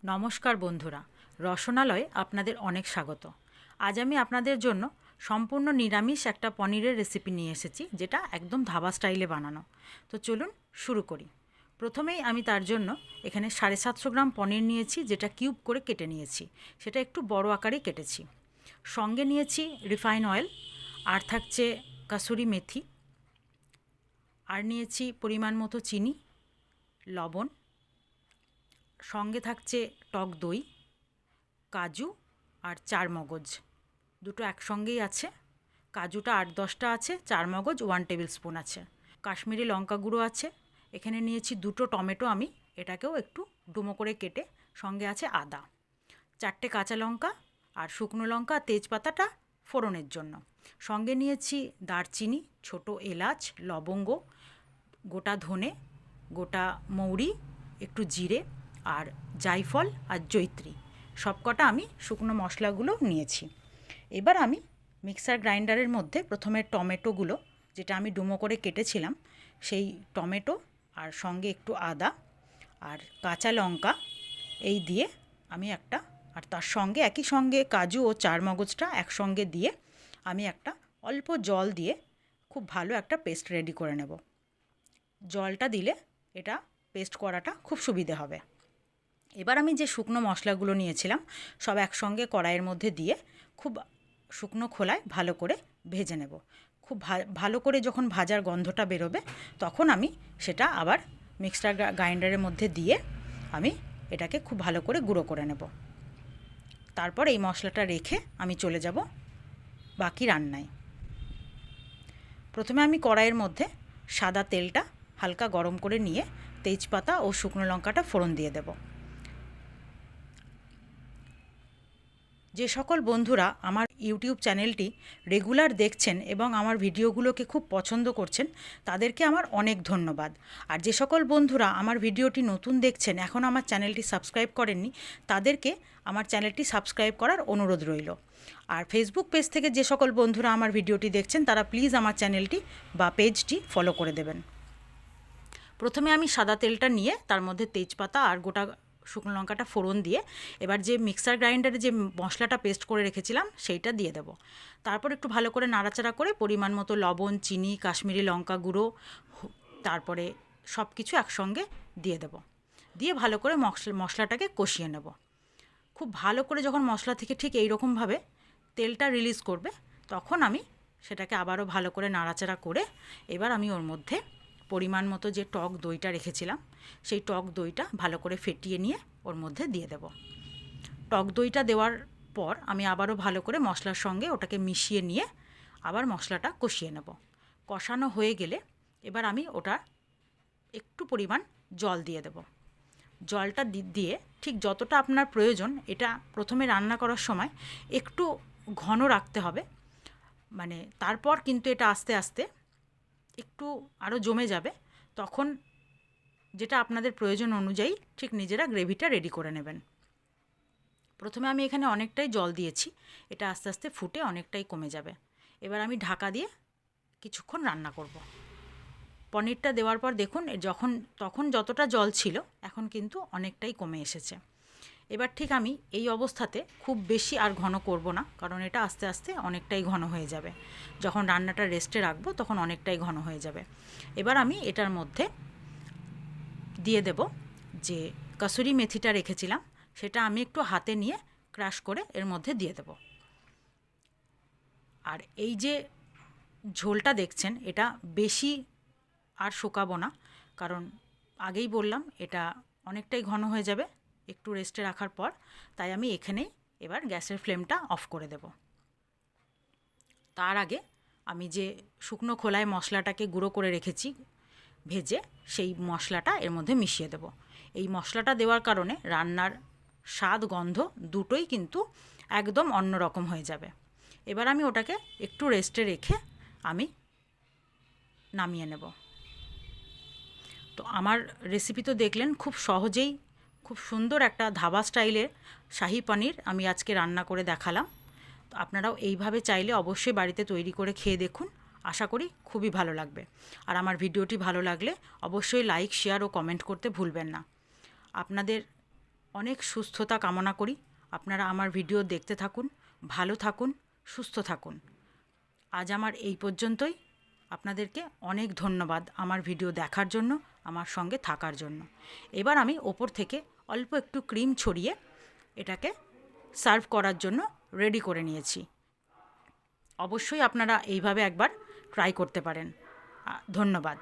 নমস্কার বন্ধুরা, রসনালয়ে আপনাদের অনেক স্বাগত। আজ আমি আপনাদের জন্য সম্পূর্ণ নিরামিষ একটা পনিরের রেসিপি নিয়ে এসেছি, যেটা একদম ধাবা স্টাইলে বানানো। তো চলুন শুরু করি। প্রথমেই আমি তার জন্য এখানে 750 গ্রাম পনির নিয়েছি, যেটা কিউব করে কেটে নিয়েছি। সেটা একটু বড় আকারেই কেটেছি। সঙ্গে নিয়েছি রিফাইন অয়েল, আর থাকছে কাসুরি মেথি, আর নিয়েছি পরিমাণ মতো চিনি, লবণ, সঙ্গে থাকছে টক দই, কাজু আর চারমগজ দুটো একসঙ্গেই আছে। কাজুটা 8-10টা আছে, চারমগজ 1 টেবিল স্পুন আছে, কাশ্মীরি লঙ্কা গুঁড়ো আছে। এখানে নিয়েছি দুটো টমেটো, আমি এটাকেও একটু ডুমো করে কেটে, সঙ্গে আছে আদা, 4টে কাঁচা লঙ্কা আর শুকনো লঙ্কা, তেজপাতাটা ফোড়নের জন্য। সঙ্গে নিয়েছি দারচিনি, ছোট এলাচ, লবঙ্গ, গোটা ধনে, গোটা মৌরি, একটু জিরে আর জায়ফল আর জয়িত্রী, সবকটা আমি শুকনো মশলাগুলো নিয়েছি। এবার আমি মিক্সার গ্রাইন্ডারের মধ্যে প্রথমে টমেটোগুলো, যেটা আমি ডুমো করে কেটেছিলাম, সেই টমেটো আর সঙ্গে একটু আদা আর কাঁচা লঙ্কা এই দিয়ে আমি একটা, আর তার সঙ্গে একই সঙ্গে কাজু ও চারমগজটা একসঙ্গে দিয়ে আমি একটা অল্প জল দিয়ে খুব ভালো একটা পেস্ট রেডি করে নেব। জলটা দিলে এটা পেস্ট করাটা খুব সুবিধে হবে। এবার আমি যে শুকনো মশলাগুলো নিয়েছিলাম সব একসঙ্গে কড়াইয়ের মধ্যে দিয়ে খুব শুকনো খোলায় ভালো করে ভেজে নেব। খুব ভালো করে যখন ভাজার গন্ধটা বেরোবে, তখন আমি সেটা আবার মিক্সার গ্রাইন্ডারের মধ্যে দিয়ে আমি এটাকে খুব ভালো করে গুঁড়ো করে নেব। তারপর এই মশলাটা রেখে আমি চলে যাব বাকি রান্নায়। প্রথমে আমি কড়াইয়ের মধ্যে সাদা তেলটা হালকা গরম করে নিয়ে তেজপাতা ও শুকনো লঙ্কাটা ফোড়ন দিয়ে দেব। যে সকল বন্ধুরা আমার ইউটিউব চ্যানেলটি রেগুলার দেখছেন এবং আমার ভিডিওগুলোকে খুব পছন্দ করছেন, তাদেরকে আমার অনেক ধন্যবাদ। আর যে সকল বন্ধুরা আমার ভিডিওটি নতুন দেখছেন, এখন আমার চ্যানেলটি সাবস্ক্রাইব করেননি, তাদেরকে আমার চ্যানেলটি সাবস্ক্রাইব করার অনুরোধ রইল। আর ফেসবুক পেজ থেকে যে সকল বন্ধুরা আমার ভিডিওটি দেখছেন, তারা প্লিজ আমার চ্যানেলটি বা পেজটি ফলো করে দেবেন। প্রথমে আমি সাদা তেলটা নিয়ে তার মধ্যে তেজপাতা আর গোটা শুকনো লঙ্কাটা ফোড়ন দিয়ে এবার যে মিক্সার গ্রাইন্ডারে যে মশলাটা পেস্ট করে রেখেছিলাম সেইটা দিয়ে দেবো। তারপর একটু ভালো করে নাড়াচাড়া করে পরিমাণ মতো লবণ, চিনি, কাশ্মীরি লঙ্কা গুঁড়ো, তারপরে সব কিছু একসঙ্গে দিয়ে দেবো। দিয়ে ভালো করে মশলাটাকে কষিয়ে নেব। খুব ভালো করে যখন মশলা থেকে ঠিক এই রকমভাবে তেলটা রিলিজ করবে, তখন আমি সেটাকে আবারও ভালো করে নাড়াচাড়া করে এবার আমি ওর মধ্যে পরিমাণ মতো যে টক দইটা রেখেছিলাম, সেই টক দইটা ভালো করে ফেটিয়ে নিয়ে ওর মধ্যে দিয়ে দেব। টক দইটা দেওয়ার পর আমি আবারও ভালো করে মশলার সঙ্গে ওটাকে মিশিয়ে নিয়ে আবার মশলাটা কষিয়ে নেব। কষানো হয়ে গেলে এবার আমি ওটা একটু পরিমাণ জল দিয়ে দেব। জলটা দিয়ে ঠিক যতটা আপনার প্রয়োজন, এটা প্রথমে রান্না করার সময় একটু ঘন রাখতে হবে, মানে তারপর কিন্তু এটা আস্তে আস্তে একটু আরও জমে যাবে। তখন যেটা আপনাদের প্রয়োজন অনুযায়ী ঠিক নিজেরা গ্রেভিটা রেডি করে নেবেন। প্রথমে আমি এখানে অনেকটাই জল দিয়েছি, এটা আস্তে আস্তে ফুটে অনেকটাই কমে যাবে। এবার আমি ঢাকা দিয়ে কিছুক্ষণ রান্না করব। পনিরটা দেওয়ার পর দেখুন, তখন যতটা জল ছিল এখন কিন্তু অনেকটাই কমে এসেছে। এবার ঠিক আমি এই অবস্থাতে খুব বেশি আর ঘন করব না, কারণ এটা আস্তে আস্তে অনেকটাই ঘন হয়ে যাবে। যখন রান্নাটা রেস্টে রাখবো তখন অনেকটাই ঘন হয়ে যাবে। এবার আমি এটার মধ্যে দিয়ে দেব যে কাসুরি মেথিটা রেখেছিলাম, সেটা আমি একটু হাতে নিয়ে ক্রাশ করে এর মধ্যে দিয়ে দেব। আর এই যে ঝোলটা দেখছেন, এটা বেশি আর শুকাবো না, কারণ আগেই বললাম এটা অনেকটাই ঘন হয়ে যাবে একটু রেস্টে রাখার পর। তাই আমি এখানেই এবার গ্যাসের ফ্লেমটা অফ করে দেব। তার আগে আমি যে শুকনো খোলায় মশলাটাকে গুঁড়ো করে রেখেছি ভেজে, সেই মশলাটা এর মধ্যে মিশিয়ে দেব। এই মশলাটা দেওয়ার কারণে রান্নার স্বাদ, গন্ধ দুটোই কিন্তু একদম অন্য রকম হয়ে যাবে। এবার আমি ওটাকে একটু রেস্টে রেখে আমি নামিয়ে নেব। তো আমার রেসিপি তো দেখলেন, খুব সহজেই খুব সুন্দর একটা ধাবা স্টাইলের শাহি পনির আমি আজকে রান্না করে দেখালাম। তো আপনারাও এইভাবে চাইলে অবশ্যই বাড়িতে তৈরি করে খেয়ে দেখুন, আশা করি খুবই ভালো লাগবে। আর আমার ভিডিওটি ভালো লাগলে অবশ্যই লাইক, শেয়ার ও কমেন্ট করতে ভুলবেন না। আপনাদের অনেক সুস্থতা কামনা করি। আপনারা আমার ভিডিও দেখতে থাকুন, ভালো থাকুন, সুস্থ থাকুন। আজ আমার এই পর্যন্তই। আপনাদেরকে অনেক ধন্যবাদ আমার ভিডিও দেখার জন্য, আমার সঙ্গে থাকার জন্য। এবার আমি ওপর থেকে অল্প একটু ক্রিম ছড়িয়ে এটাকে সার্ভ করার জন্য রেডি করে নিয়েছি। অবশ্যই আপনারা এইভাবে একবার ট্রাই করতে পারেন। ধন্যবাদ।